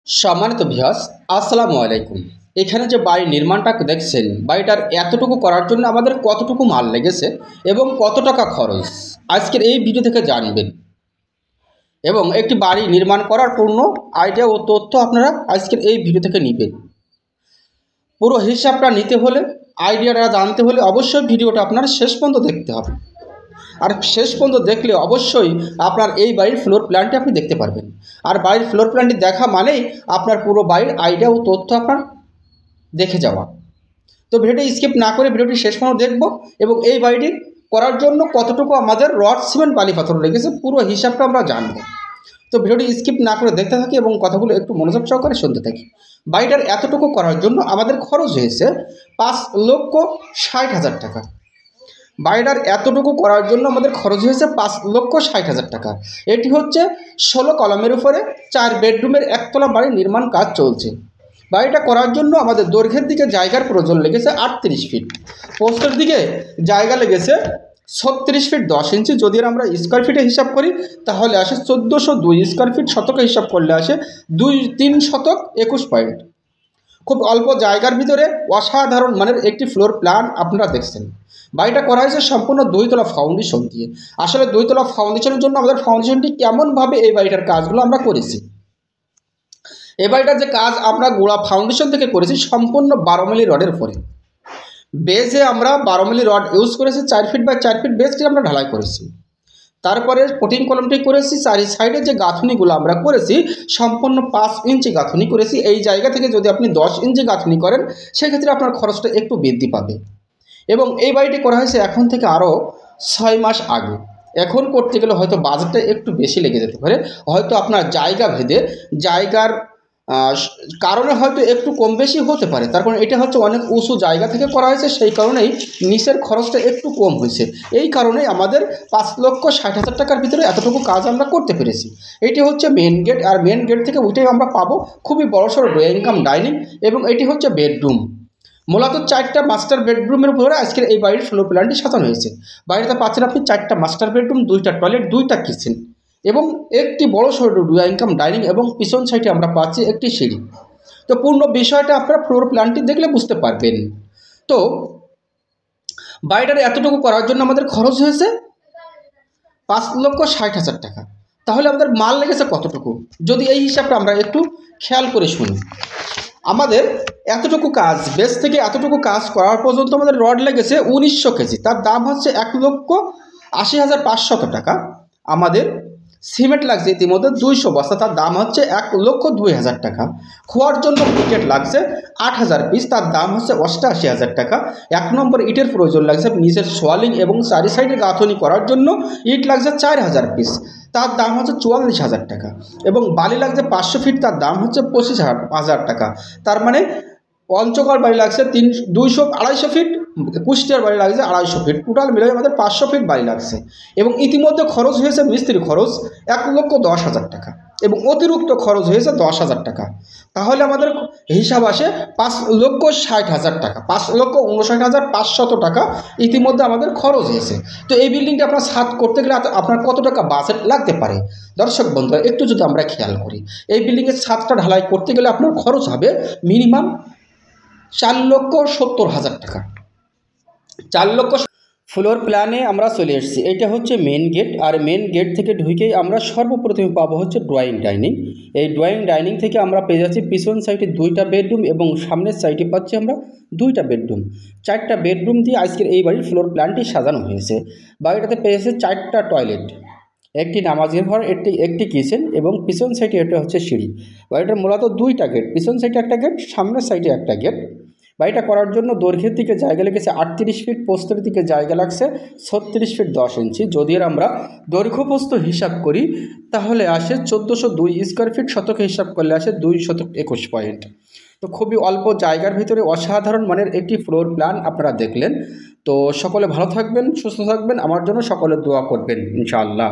সম্মানিত ভিউয়ার্স, আসসালামু আলাইকুম। এখানে যে বাড়ির নির্মাণটা দেখছেন, বাড়িটার এতটুকু করার জন্য আমাদের কতটুকু মাল লেগেছে এবং কত টাকা খরচ আজকের এই ভিডিও থেকে জানবেন। এবং একটি বাড়ি নির্মাণ করার পূর্ণ আইডিয়া ও তথ্য আপনারা আজকের এই ভিডিও থেকে নেবেন। পুরো হিসাবটা নিতে হলে, আইডিয়াটা জানতে হলে অবশ্যই ভিডিওটা আপনার শেষ পর্যন্ত দেখতে হবে। আর শেষ পর্যন্ত দেখলে অবশ্যই আপনার এই বাড়ির ফ্লোর প্ল্যানটি আপনি দেখতে পারবেন। আর বাড়ির ফ্লোর প্ল্যানটি দেখা মানেই আপনার পুরো বাড়ির আইডিয়া ও তথ্য আপনার দেখে যাওয়া। তো ভিডিওটি স্কিপ না করে ভিডিওটি শেষ পর্যন্ত দেখব এবং এই বাড়িটি করার জন্য কতটুকু আমাদের রড সিমেন্ট বালি পাথর লেগেছে পুরো হিসাবটা আমরা জানব। তো ভিডিওটি স্কিপ না করে দেখতে থাকি এবং কথাগুলো একটু মনোযোগ সহকারে শুনতে থাকি। বাড়িটার এতটুকু করার জন্য আমাদের খরচ হয়েছে 5,60,000 টাকা। বাড়িটার এতটুকু করার জন্য আমাদের খরচ হয়েছে 5,60,000 টাকা। এটি হচ্ছে 16 কলামের উপরে 4 বেডরুমের একতলা বাড়ির নির্মাণ কাজ চলছে। বাড়িটা করার জন্য আমাদের দৈর্ঘ্যের দিকে জায়গার প্রয়োজন লেগেছে 38 ফিট, প্রস্থের দিকে জায়গা লেগেছে 36 ফিট 10 ইঞ্চি। যদি আমরা স্কোয়ার ফিটে হিসাব করি তাহলে আসে 1402 স্কোয়ার ফিট, শতকে হিসাব করলে আসে 3 শতক 21 পয়েন্ট। খুব অল্প জায়গার ভিতরে অসাধারণ মানের একটি ফ্লোর প্ল্যান আপনারা দেখছেন। বাড়িটা করা হয়েছে সম্পূর্ণ 2 তলা ফাউন্ডেশন দিয়ে। আসলে 2 তলা ফাউন্ডেশনের জন্য আমাদের ফাউন্ডেশনটি কেমনভাবে এই বাড়িটার কাজগুলো আমরা করেছি। এই বাড়িটার যে কাজ আমরা গোড়া ফাউন্ডেশন থেকে করেছি সম্পূর্ণ 12 মিলি রডের উপরে। বেজে আমরা 12 মিলি রড ইউজ করেছি, 4 ফিট বাই 4 ফিট বেসটি আমরা ঢালাই করেছি। তারপরে পোটিং কলমটি করেছি, চারি সাইডে যে গাঁথনিগুলো আমরা করেছি সম্পূর্ণ 5 ইঞ্চি গাঁথনি করেছি। এই জায়গা থেকে যদি আপনি 10 ইঞ্চি গাঁথনি করেন সেক্ষেত্রে আপনার খরচটা একটু বৃদ্ধি পাবে। এবং এই বাড়িটি করা হয়েছে এখন থেকে আরও 6 মাস আগে। এখন করতে গেলে হয়তো বাজেটটা একটু বেশি লেগে যেতে পারে, হয়তো আপনার জায়গা ভেদে জায়গার কারণে হয়তো একটু কম বেশি হতে পারে। তার কারণ এটা হচ্ছে অনেক উঁচু জায়গা থেকে করা হয়েছে, সেই কারণেই নিচের খরচটা একটু কম হয়েছে। এই কারণেই আমাদের 5,60,000 টাকার ভিতরে এতটুকু কাজ আমরা করতে পেরেছি। এটি হচ্ছে মেন গেট, আর মেন গেট থেকে উঠেই আমরা পাবো খুবই বড়সড় ড্রয়িং কাম ডাইনিং এবং এটি হচ্ছে বেডরুম। মূলত 4টা মাস্টার বেডরুমের উপরে আজকের এই বাড়ির ফ্লোর প্ল্যানটি সাজানো হয়েছে। বাড়িতে পাচ্ছেন আপনি 4টা মাস্টার বেডরুম, 2টা টয়লেট, 2টা কিচেন এবং একটি বড় সড়ো ড্রয়িং কাম ডাইনিং এবং পিছন সাইডে আমরা পাচ্ছি একটি সিঁড়ি। তো পূর্ণ বিষয়টা আপনারা ফ্লোর প্ল্যানটি দেখলে বুঝতে পারবেন। তো বাড়িটার এতটুকু করার জন্য আমাদের খরচ হয়েছে 5,60,000 টাকা। তাহলে আমাদের মাল লেগেছে কতটুকু যদি এই হিসাবটা আমরা একটু খেয়াল করে শুনি। আমাদের এতটুকু কাজ, বেস থেকে এতটুকু কাজ করার পর্যন্ত আমাদের রড লেগেছে 1900 কেজি, তার দাম হচ্ছে 1,80,500 টাকা। আমাদের সিমেন্ট লাগছে ইতিমধ্যে 200 বস্তা, তার দাম হচ্ছে 1,02,000 টাকা। খোয়ার জন্য ব্রিকেট লাগছে 8,000 পিস, তার দাম হচ্ছে 88,000 টাকা। 1 নম্বর ইটের প্রয়োজন লাগছে নিচের সোয়ালিং এবং চারি সাইডে গাঁথনি করার জন্য ইট লাগছে 4,000 পিস, তার দাম হচ্ছে 44,000 টাকা। এবং বালি লাগছে 500 ফিট, তার দাম হচ্ছে 25,000 টাকা। তার মানে পঞ্চগড় বাড়ি লাগছে 250 ফিট, কুষ্টিয়ার বাড়ি লাগছে 250 ফিট, টোটাল মিলে আমাদের 500 ফিট বাড়ি লাগছে। এবং ইতিমধ্যে খরচ হয়েছে মিস্ত্রি খরচ 1,10,000 টাকা এবং অতিরিক্ত খরচ হয়েছে 10,000 টাকা। তাহলে আমাদের হিসাব আসে 5,60,000 টাকা, 5,59,500 টাকা ইতিমধ্যে আমাদের খরচ হয়েছে। তো এই বিল্ডিংটা আপনার ছাদ করতে গেলে আপনার কত টাকা বাজেট লাগতে পারে দর্শক বন্ধুরা একটু যদি আমরা খেয়াল করি। এই বিল্ডিংয়ের ছাদটা ঢালাই করতে গেলে আপনার খরচ হবে মিনিমাম 4,70,000 টাকা। 4 লক্ষ। ফ্লোর প্ল্যানে আমরা চলে এসেছি। এটা হচ্ছে মেন গেট, আর মেন গেট থেকে ঢুকেই আমরা সর্বপ্রথমে পাবো হচ্ছে ড্রয়িং ডাইনিং। এই ড্রয়িং ডাইনিং থেকে আমরা পেয়ে যাচ্ছি পিছন সাইডে 2টা বেডরুম এবং সামনের সাইডে পাচ্ছি আমরা 2টা বেডরুম। 4টা বেডরুম দিয়ে আজকের এই বাড়ির ফ্লোর প্ল্যানটি সাজানো হয়েছে। বাড়িটাতে পেয়েছে 4টা টয়লেট, একটি নামাজের ঘর, একটি কিচেন এবং পিছন সাইডে এটা হচ্ছে সিঁড়ি। বাড়িটার মূলত 2টা গেট, পিছন সাইডে একটা গেট, সামনের সাইডে একটা গেট। বাড়িটা করার জন্য দৈর্ঘ্যের দিকে জায়গা লেগেছে 38 ফিট, প্রস্থের দিকে জায়গা লাগছে 36 ফিট 10 ইঞ্চি। যদি আমরা দৈর্ঘ্য প্রস্থ হিসাব করি তাহলে আসে 1402 স্কোয়ার ফিট, শতকে হিসাব করলে আসে 2 শতক 21 পয়েন্ট। তো খুবই অল্প জায়গার ভিতরে অসাধারণ মানের একটি ফ্লোর প্ল্যান আপনারা দেখলেন। তো সকলে ভালো থাকবেন, সুস্থ থাকবেন, আমার জন্য সকলে দোয়া করবেন ইনশাআল্লাহ।